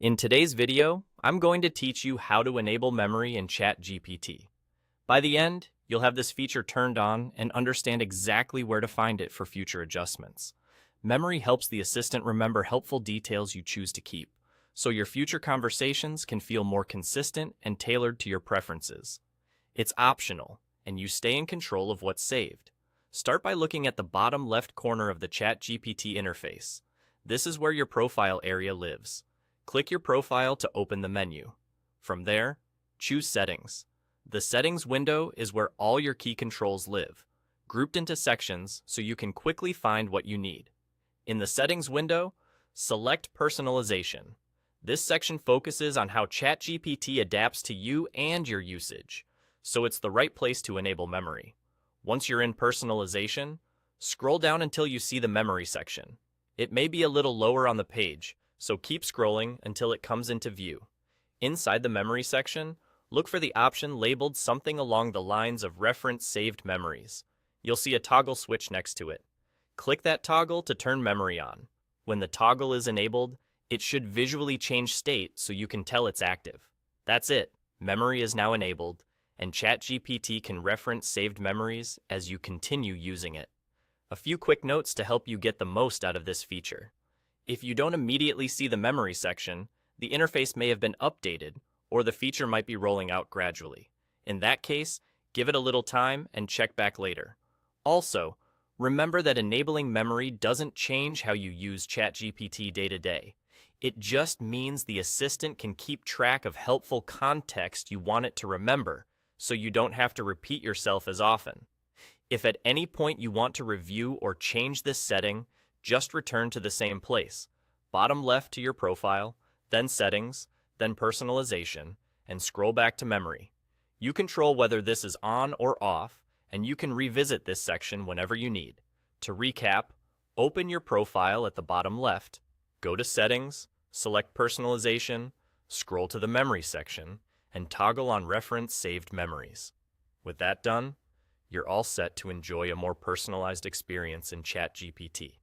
In today's video, I'm going to teach you how to enable memory in ChatGPT. By the end, you'll have this feature turned on and understand exactly where to find it for future adjustments. Memory helps the assistant remember helpful details you choose to keep, so your future conversations can feel more consistent and tailored to your preferences. It's optional, and you stay in control of what's saved. Start by looking at the bottom left corner of the ChatGPT interface. This is where your profile area lives. Click your profile to open the menu. From there, choose Settings. The Settings window is where all your key controls live, grouped into sections so you can quickly find what you need. In the Settings window, select Personalization. This section focuses on how ChatGPT adapts to you and your usage, so it's the right place to enable memory. Once you're in Personalization, scroll down until you see the Memory section. It may be a little lower on the page, so keep scrolling until it comes into view. Inside the Memory section, look for the option labeled something along the lines of Reference Saved Memories. You'll see a toggle switch next to it. Click that toggle to turn memory on. When the toggle is enabled, it should visually change state so you can tell it's active. That's it. Memory is now enabled, and ChatGPT can reference saved memories as you continue using it. A few quick notes to help you get the most out of this feature. If you don't immediately see the memory section, the interface may have been updated, or the feature might be rolling out gradually. In that case, give it a little time and check back later. Also, remember that enabling memory doesn't change how you use ChatGPT day to day. It just means the assistant can keep track of helpful context you want it to remember, so you don't have to repeat yourself as often. If at any point you want to review or change this setting, just return to the same place, bottom left to your profile, then Settings, then Personalization, and scroll back to Memory. You control whether this is on or off, and you can revisit this section whenever you need. To recap, open your profile at the bottom left, go to Settings, select Personalization, scroll to the Memory section, and toggle on Reference Saved Memories. With that done, you're all set to enjoy a more personalized experience in ChatGPT.